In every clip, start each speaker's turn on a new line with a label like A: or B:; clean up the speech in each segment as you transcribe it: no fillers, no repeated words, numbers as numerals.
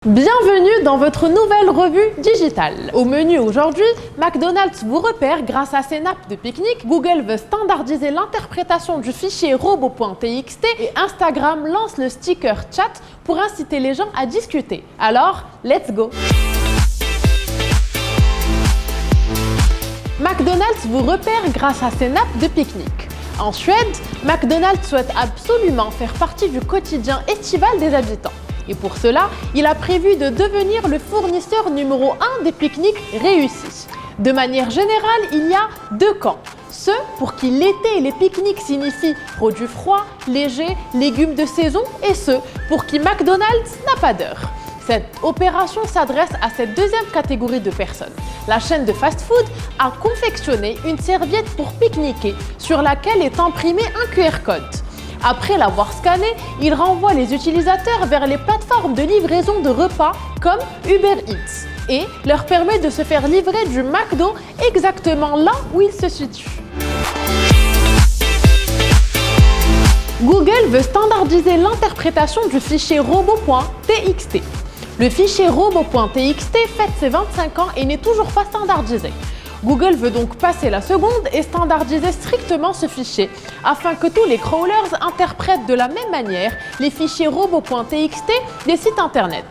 A: Bienvenue dans votre nouvelle revue digitale. Au menu aujourd'hui, McDonald's vous repère grâce à ses nappes de pique-nique, Google veut standardiser l'interprétation du fichier robot.txt et Instagram lance le sticker chat pour inciter les gens à discuter. Alors, let's go! McDonald's vous repère grâce à ses nappes de pique-nique. En Suède, McDonald's souhaite absolument faire partie du quotidien estival des habitants. Et pour cela, il a prévu de devenir le fournisseur numéro 1 des pique-niques réussis. De manière générale, il y a deux camps. Ceux pour qui l'été et les pique-niques signifient produits froids, légers, légumes de saison, et ceux pour qui McDonald's n'a pas d'heure. Cette opération s'adresse à cette deuxième catégorie de personnes. La chaîne de fast-food a confectionné une serviette pour pique-niquer sur laquelle est imprimé un QR code. Après l'avoir scanné, il renvoie les utilisateurs vers les plateformes de livraison de repas comme Uber Eats et leur permet de se faire livrer du McDo exactement là où il se situe. Google veut standardiser l'interprétation du fichier robot.txt. Le fichier robot.txt fête ses 25 ans et n'est toujours pas standardisé. Google veut donc passer la seconde et standardiser strictement ce fichier, afin que tous les crawlers interprètent de la même manière les fichiers robot.txt des sites internet.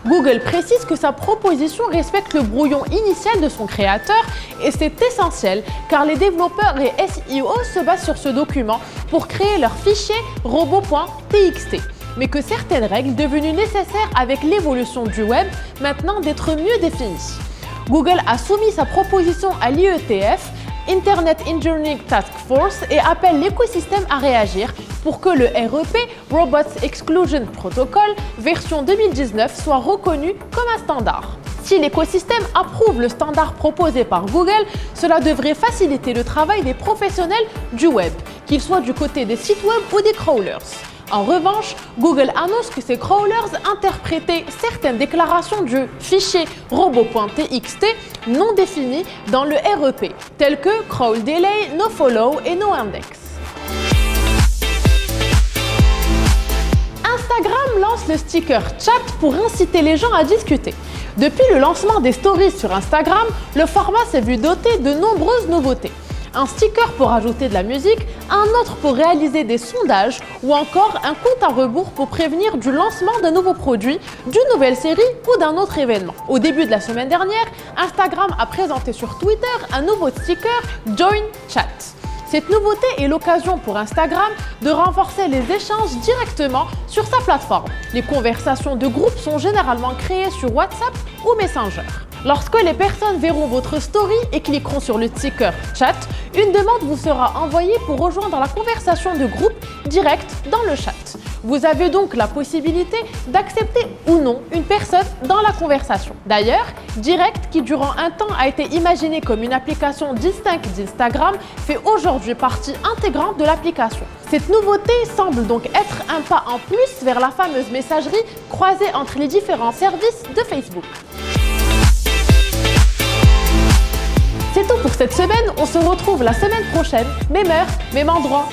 A: Google précise que sa proposition respecte le brouillon initial de son créateur et c'est essentiel car les développeurs et SEO se basent sur ce document pour créer leur fichier robot.txt. Mais que certaines règles devenues nécessaires avec l'évolution du web maintenant d'être mieux définies. Google a soumis sa proposition à l'IETF, Internet Engineering Task Force, et appelle l'écosystème à réagir pour que le REP, Robots Exclusion Protocol, version 2019, soit reconnu comme un standard. Si l'écosystème approuve le standard proposé par Google, cela devrait faciliter le travail des professionnels du web, qu'ils soient du côté des sites web ou des crawlers. En revanche, Google annonce que ces crawlers interprétaient certaines déclarations du fichier robot.txt non définies dans le REP, tels que crawl delay, nofollow et noindex. Instagram lance le sticker chat pour inciter les gens à discuter. Depuis le lancement des stories sur Instagram, le format s'est vu doté de nombreuses nouveautés. Un sticker pour ajouter de la musique, un autre pour réaliser des sondages ou encore un compte à rebours pour prévenir du lancement d'un nouveau produit, d'une nouvelle série ou d'un autre événement. Au début de la semaine dernière, Instagram a présenté sur Twitter un nouveau sticker Join Chat. Cette nouveauté est l'occasion pour Instagram de renforcer les échanges directement sur sa plateforme. Les conversations de groupe sont généralement créées sur WhatsApp ou Messenger. Lorsque les personnes verront votre story et cliqueront sur le sticker chat, une demande vous sera envoyée pour rejoindre la conversation de groupe directe dans le chat. Vous avez donc la possibilité d'accepter ou non une personne dans la conversation. D'ailleurs, Direct, qui durant un temps a été imaginé comme une application distincte d'Instagram, fait aujourd'hui partie intégrante de l'application. Cette nouveauté semble donc être un pas en plus vers la fameuse messagerie croisée entre les différents services de Facebook. C'est tout pour cette semaine, on se retrouve la semaine prochaine, même heure, même endroit.